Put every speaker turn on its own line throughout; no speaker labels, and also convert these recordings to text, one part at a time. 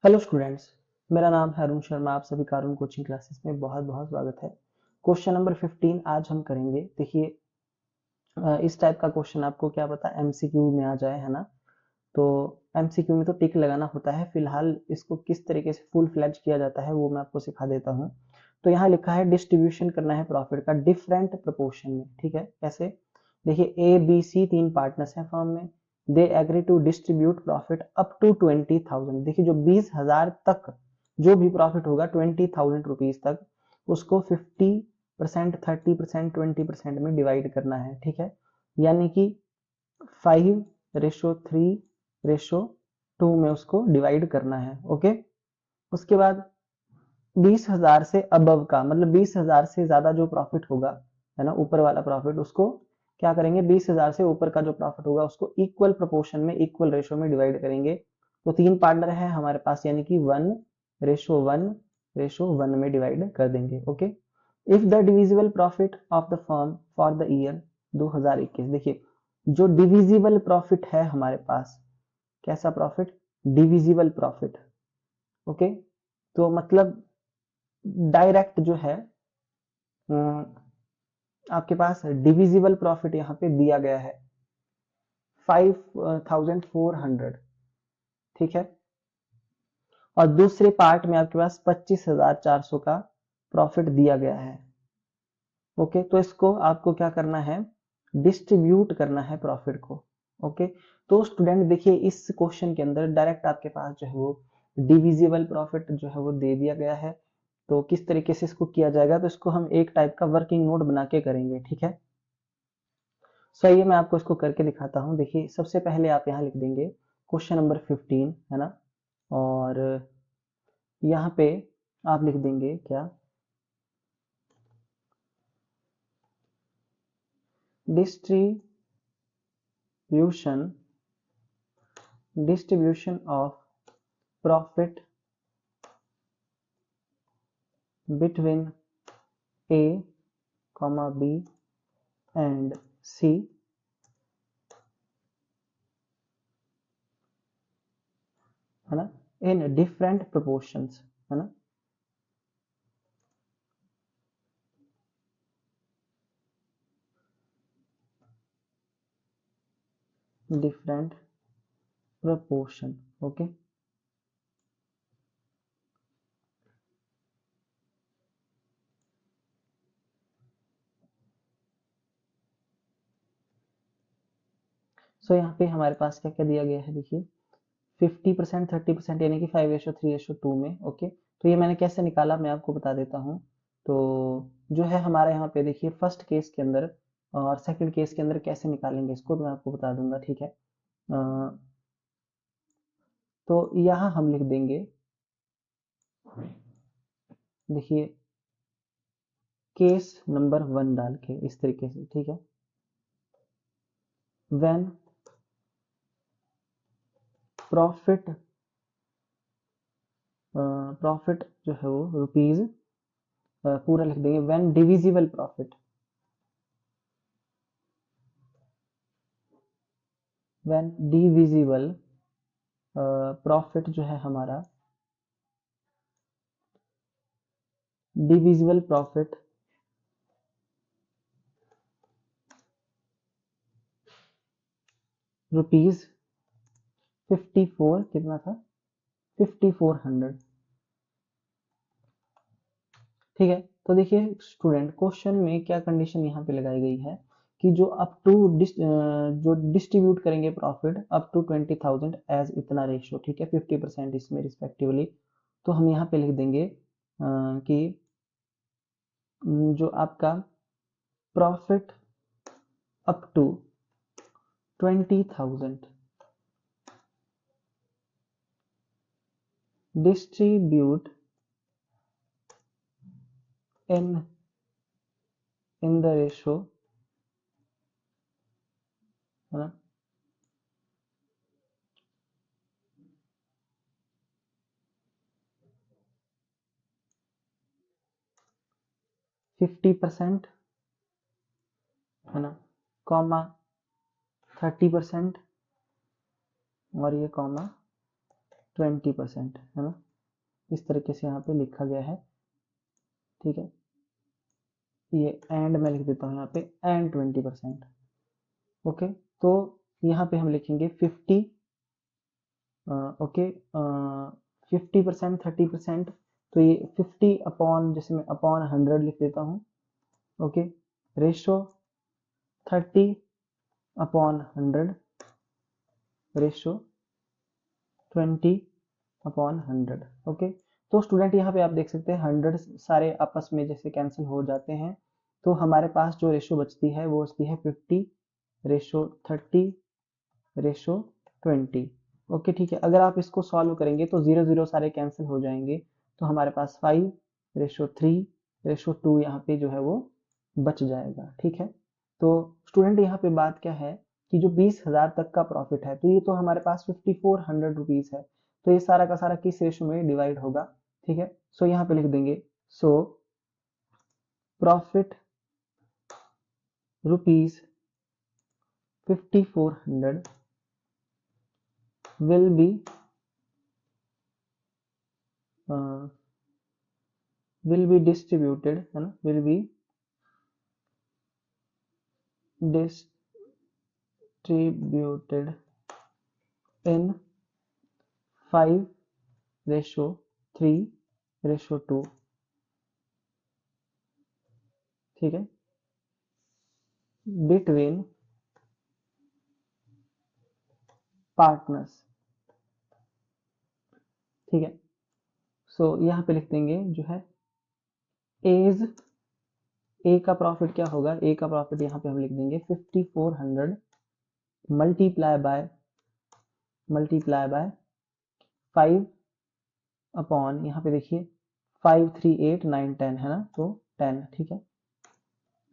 Hello students, मेरा नाम है अरुण शर्मा। आप सभी का अरुण कोचिंग क्लासेस में बहुत बहुत स्वागत है। क्वेश्चन नंबर 15 आज हम करेंगे। देखिए, इस टाइप का क्वेश्चन आपको क्या पता एमसीक्यू में आ जाए, है ना। तो एमसीक्यू में तो टिक लगाना होता है। फिलहाल इसको किस तरीके से फुल फ्लैज किया जाता है वो मैं आपको सिखा देता हूँ। तो यहाँ लिखा है डिस्ट्रीब्यूशन करना है प्रॉफिट का डिफरेंट प्रोपोर्शन में। ठीक है, कैसे? देखिए, ए बी सी तीन पार्टनर्स हैं फर्म में। They agree to distribute profit up to 20,000। देखिए, जो 20,000 तक जो भी प्रॉफिट होगा 20,000 रुपीज तक, उसको 50%, 30%, 20% में डिवाइड करना है। ठीक है, यानी कि 5:3:2 में उसको डिवाइड करना है। ओके, उसके बाद 20,000 से अबव का मतलब 20,000 से ज्यादा जो प्रॉफिट होगा, है ना, ऊपर वाला प्रॉफिट, उसको क्या करेंगे? 20,000 से ऊपर का जो प्रॉफिट होगा उसको इक्वल प्रोपोर्शन में, इक्वल रेशो में डिवाइड करेंगे। तो तीन पार्टनर है हमारे पास, यानी कि 1:1:1 में डिवाइड कर देंगे। Okay, if the divisible profit of the firm for the year 2021। देखिए, जो डिविजिबल प्रॉफिट है हमारे पास, कैसा प्रॉफिट? Divisible profit. ओके, तो मतलब डायरेक्ट जो है आपके पास डिविजिबल प्रॉफिट यहाँ पे दिया गया है 5,400। ठीक है, और दूसरे पार्ट में आपके पास 25,400 का प्रॉफिट दिया गया है। ओके, तो इसको आपको क्या करना है? डिस्ट्रीब्यूट करना है प्रॉफिट को। ओके, तो स्टूडेंट देखिए, इस क्वेश्चन के अंदर डायरेक्ट आपके पास जो है वो डिविजिबल प्रॉफिट जो है वो दे दिया गया है। तो किस तरीके से इसको किया जाएगा, तो इसको हम एक टाइप का वर्किंग नोट बना के करेंगे। ठीक है, सही है, मैं आपको इसको करके दिखाता हूँ। देखिए, सबसे पहले आप यहाँ लिख देंगे क्वेश्चन नंबर 15, है ना। और यहाँ पे आप लिख देंगे क्या? Distribution distribution of profit between A comma B and C, है ना, इन डिफरेंट प्रोपोर्शंस, है ना। Different proportion. ओके, सो यहाँ पे हमारे पास क्या क्या दिया गया है? देखिए, 50%, 30%, यानी कि 5:3:2 में। ओके, तो ये मैंने कैसे निकाला मैं आपको बता देता हूँ। तो जो है हमारे यहाँ पे देखिए, फर्स्ट केस के अंदर और सेकंड केस के अंदर कैसे निकालेंगे इसको तो मैं आपको बता दूंगा। ठीक है, तो यहाँ हम लिख देंगे, देखिए, केस नंबर 1 डाल के इस तरीके से। ठीक है, व्हेन प्रॉफिट प्रॉफिट जो है वो रुपीज, पूरा लिख देंगे, when divisible profit, when divisible profit जो है हमारा, डिविजिबल प्रॉफिट रुपीज 54, कितना था? 5,400। ठीक है, तो देखिए स्टूडेंट, क्वेश्चन में क्या कंडीशन यहाँ पे लगाई गई है कि जो अप टू जो डिस्ट्रीब्यूट करेंगे प्रॉफिट अप टू 20,000 एज इतना रेशियो। ठीक है, 50% इसमें रिस्पेक्टिवली। तो हम यहाँ पे लिख देंगे कि जो आपका profit up to 20,000 distribute in in the ratio, है ना, 50%, है ना, कॉमा 30%, और ये कॉमा 20%, है ना। इस तरीके से यहाँ पे लिखा गया है, ठीक है। ये एंड मैं लिख देता हूँ यहाँ पे एंड 20%। ओके, तो यहाँ पे हम लिखेंगे 50, ओके, 50%, 30%, तो ये 50 अपॉन, जैसे मैं अपॉन 100 लिख देता हूँ, okay, ratio 30 upon 100, ratio 20 upon 100। Okay, तो स्टूडेंट यहाँ पे आप देख सकते हैं 100 सारे आपस में जैसे कैंसिल हो जाते हैं, तो हमारे पास जो रेशो बचती है वो बचती है 50 रेशो 30 रेशो 20। ओके, ठीक है। अगर आप इसको सॉल्व करेंगे तो 0 0 सारे कैंसिल हो जाएंगे, तो हमारे पास 5 रेशो 3 रेशो 2 यहाँ पे जो है वो बच जाएगा, ठीक है। तो स्टूडेंट यहाँ पे बात क्या है कि जो 20,000 तक का प्रॉफिट है, तो ये तो हमारे पास 5400 रुपीज है, तो ये सारा का सारा किस रेशो में डिवाइड होगा, ठीक है। सो यहाँ पे लिख देंगे, so profit rupees 5400 will be distributed, है ना, will be distributed in 5 ratio 3 ratio 2, ठीक है, बिटवीन पार्टनर्स, ठीक है। सो यहाँ पे लिख देंगे जो है एज ए का प्रॉफिट क्या होगा, ए का प्रॉफिट यहाँ पे हम लिख देंगे 5400 मल्टीप्लाई बाय 5 अपॉन, यहाँ पे देखिए 5 3 8 9 10 है ना, तो 10, ठीक है,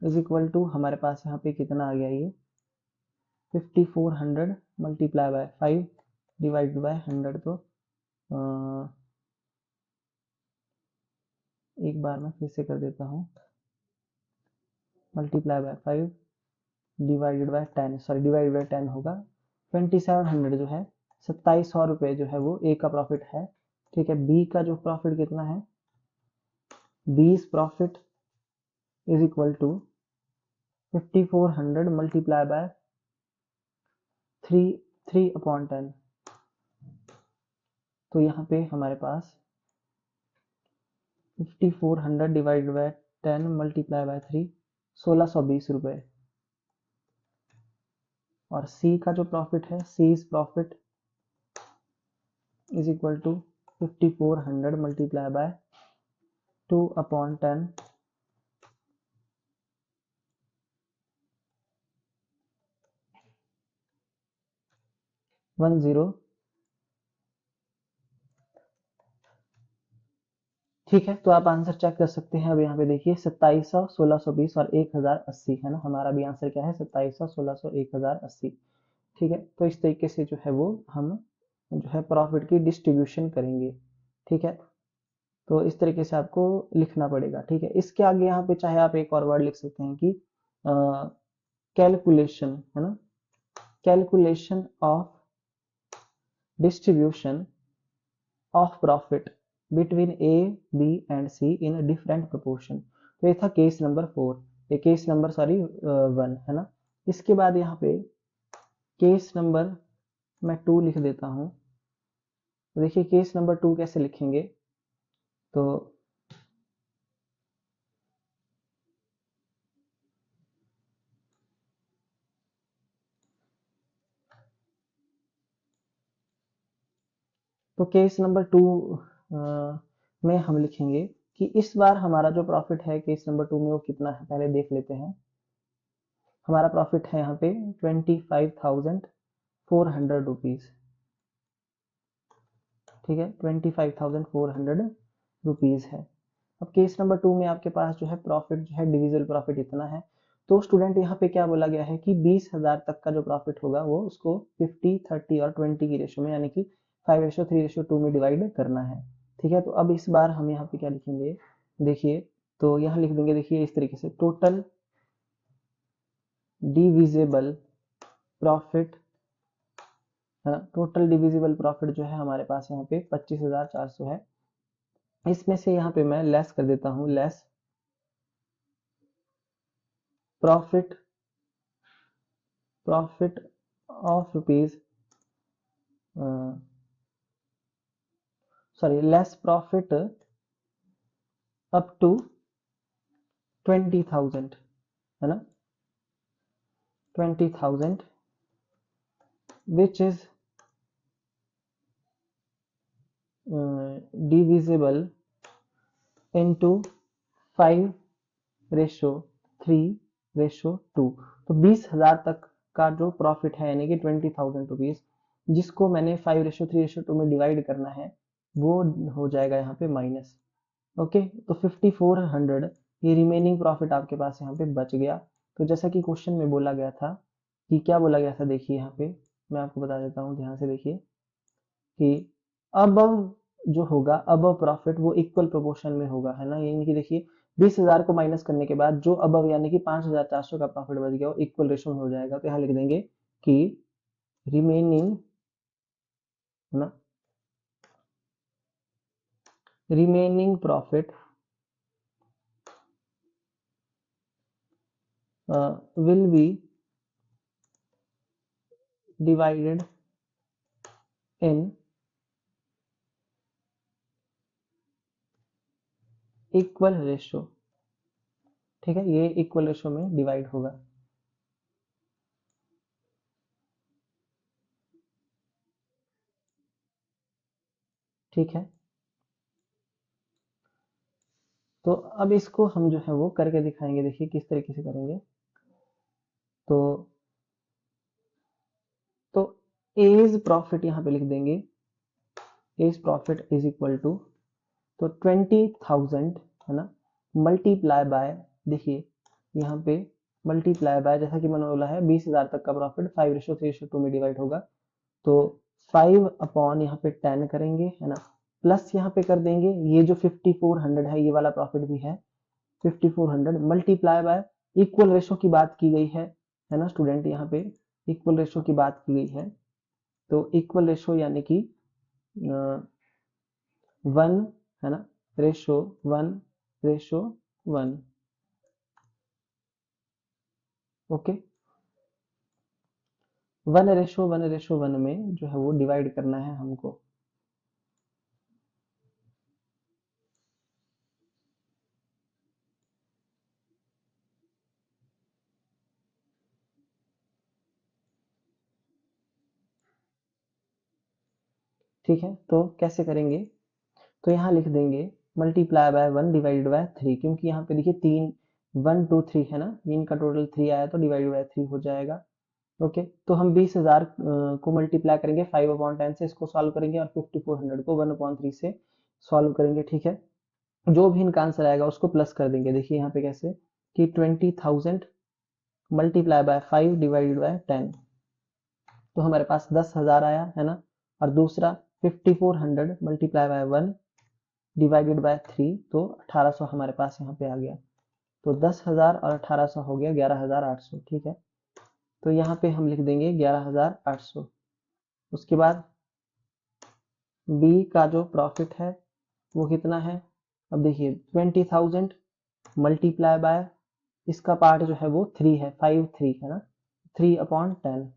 इज इक्वल टू हमारे पास यहाँ पे कितना आ गया, ये 5400 मल्टीप्लाई बाय 5 डिवाइड बाय 100, तो एक बार मैं फिर से कर देता हूँ, multiply by 5 divided by 10, sorry divided by 10 होगा 2700, जो है 2700 रुपये जो है वो ए का प्रॉफिट है, ठीक है। बी का जो प्रॉफिट कितना है, बीस profit is equal to 5400 multiply by 3 upon 10, तो यहाँ पे हमारे पास 5400 डिवाइडेड बाय 10 मल्टीप्लाई बाय 3 1620 रुपये। और सी का जो प्रॉफिट है, C is profit is equal to 5400 multiply by 2 upon 10 10, ठीक है। तो आप आंसर चेक कर सकते हैं। अब यहाँ पे देखिए 2700 1620 और 1080 है ना, हमारा भी आंसर क्या है 2700 1600 1080, ठीक है। तो इस तरीके से जो है वो हम जो है प्रॉफिट की डिस्ट्रीब्यूशन करेंगे, ठीक है। तो इस तरीके से आपको लिखना पड़ेगा, ठीक है। इसके आगे यहाँ पे चाहे आप एक और वर्ड लिख सकते हैं कि कैलकुलेशन, है ना, calculation of distribution of profit between A B and C in different proportion. तो ये था केस नंबर 4, ये केस नंबर सॉरी 1, है ना। इसके बाद यहाँ पे केस नंबर मैं 2 लिख देता हूँ। तो देखिए केस नंबर 2 कैसे लिखेंगे, तो केस नंबर 2 में हम लिखेंगे कि इस बार हमारा जो प्रॉफिट है केस नंबर 2 में वो कितना है, पहले देख लेते हैं। हमारा प्रॉफिट है यहाँ पे 25,400 रुपीज, ठीक है, 25,400 रुपीज है। अब केस नंबर 2 में आपके पास जो है प्रॉफिट जो है डिविजिबल प्रॉफिट इतना है। तो स्टूडेंट यहाँ पे क्या बोला गया है कि 20,000 तक का जो प्रॉफिट होगा वो उसको 50 30 और 20 की रेशो में, यानी कि 5:3:2 में डिवाइड करना है, ठीक है। तो अब इस बार हम यहाँ पे क्या लिखेंगे, देखिए, तो यहाँ लिख देंगे, देखिए इस तरीके से, टोटल डिविजिबल प्रॉफिट है ना। टोटल डिविजिबल प्रॉफिट जो है हमारे पास यहाँ पे 25,400 है। इसमें से यहाँ पे मैं लेस कर देता हूँ, less profit profit of rupees sorry less profit up to 20,000, है ना, 20,000 which is divisible into 5:3:2। तो 20,000 तक का जो प्रॉफिट है यानी कि 20,000 रुपीज, जिसको मैंने 5:3:2 में डिवाइड करना है, वो हो जाएगा यहाँ पे माइनस। ओके, तो 5400 ये रिमेनिंग प्रॉफिट आपके पास यहाँ पे बच गया। तो जैसा कि क्वेश्चन में बोला गया था कि क्या बोला गया था, देखिए यहाँ पे मैं आपको बता देता हूँ, ध्यान से देखिए कि अब जो होगा अब प्रॉफिट वो इक्वल प्रोपोर्शन में होगा, है ना। यानी कि देखिए 20,000 को माइनस करने के बाद जो अब यानी कि 5,400 का प्रॉफिट बच गया वो इक्वल रेशो में हो जाएगा। तो यहाँ लिख देंगे कि रिमेनिंग, है ना, remaining profit will be divided in equal ratio. ठीक है, ये इक्वल रेशो में डिवाइड होगा। ठीक है, तो अब इसको हम जो है वो करके दिखाएंगे। देखिए किस तरीके से करेंगे। तो तो एज प्रॉफिट यहाँ पे लिख देंगे, as profit is equal to, तो 20,000, है ना, मल्टीप्लाई बाय, देखिए यहाँ पे मल्टीप्लाई बाय, जैसा कि मैंने बोला है 20,000 तक का प्रॉफिट 5:3:2 में डिवाइड होगा। तो 5 अपॉन यहाँ पे 10 करेंगे, है ना, प्लस यहाँ पे कर देंगे ये जो 5400 है, ये वाला प्रॉफिट भी है 5400, मल्टीप्लाई बाय इक्वल रेशो की बात की गई है ना स्टूडेंट, यहाँ पे इक्वल रेशो की बात की गई है। तो इक्वल रेशो यानी कि 1, है ना, रेशो 1:1। ओके, 1:1 में जो है वो डिवाइड करना है हमको। ठीक है, तो कैसे करेंगे, तो यहाँ लिख देंगे मल्टीप्लाई बाय 1 डिवाइडेड बाय 3, क्योंकि यहाँ पे देखिए 3 1 2 3 है ना, इनका टोटल 3 आया तो डिवाइडेड बाय 3 हो जाएगा। ओके, तो हम 20,000 को मल्टीप्लाई करेंगे 5/10 से, इसको सॉल्व करेंगे, और 5400 को 1/3 से सॉल्व करेंगे। ठीक है, जो भी इनका आंसर आएगा उसको प्लस कर देंगे। देखिए यहाँ पे कैसे कि 20,000 मल्टीप्लाई बाय 5 डिवाइडेड बाय 10, तो हमारे पास 10,000 आया, है ना। और दूसरा 5400 मल्टीप्लाई बाय 1 डिवाइडेड बाय 3, तो 1800 हमारे पास यहाँ पे आ गया। तो 10,000 और 1800 हो गया 11,800। ठीक है, तो यहाँ पे हम लिख देंगे 11,800। उसके बाद बी का जो प्रॉफिट है वो कितना है, अब देखिए 20,000 मल्टीप्लाई बाय, इसका पार्ट जो है वो 3 है, 5 3 है ना, 3/10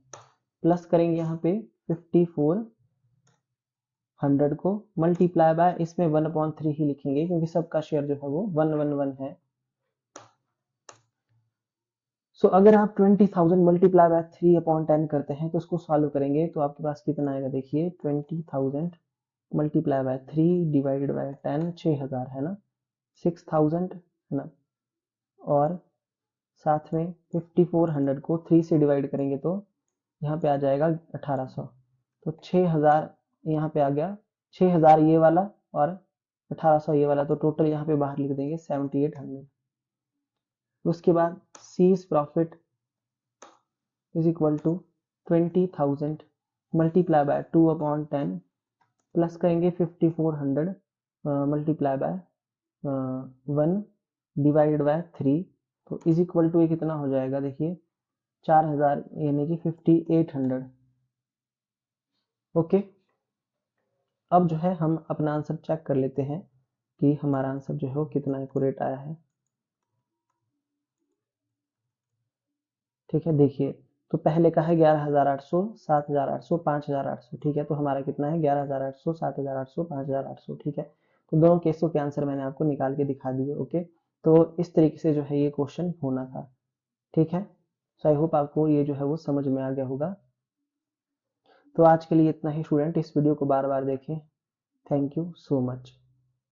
प्लस करेंगे यहाँ पे 5400 को मल्टीप्लाई बाय, इसमें 1/3 ही लिखेंगे क्योंकि सबका शेयर जो है वो 111 है। सो अगर आप 20,000 मल्टीप्लाई बाय 3/10 करते हैं तो उसको सॉल्व करेंगे तो आपके पास कितना आएगा, देखिए 20,000 मल्टीप्लाई बाय 3 डिवाइडेड बाय 10, 6,000 है ना, 6,000 है ना, और साथ में 5400 को 3 से डिवाइड करेंगे तो यहाँ पे आ जाएगा 1800। तो 6,000 यहाँ पे आ गया, 6,000 ये वाला और 1800 ये वाला, तो टोटल यहाँ पे बाहर लिख देंगे 7,800। उसके बाद C's profit is equal to 20,000 multiply by 2/10 plus करेंगे 5400 मल्टीप्लाई बाय 1 डिवाइडेड बाय 3, तो इज इक्वल टू ये कितना हो जाएगा, देखिए 4,000 यानी कि 5,800। ओके, अब जो है हम अपना आंसर चेक कर लेते हैं कि हमारा आंसर जो है वो कितना एक्यूरेट आया है। ठीक है, देखिए तो पहले का है 11,800, 7,800, 5,800। ठीक है, तो हमारा कितना है 11,800, 7,800, 5,800। ठीक है, तो दोनों केसों के आंसर मैंने आपको निकाल के दिखा दिए। ओके, तो इस तरीके से जो है ये क्वेश्चन होना था। ठीक है, सो आई होप आपको ये जो है वो समझ में आ गया होगा। तो आज के लिए इतना ही स्टूडेंट, इस वीडियो को बार बार देखें। Thank you so much.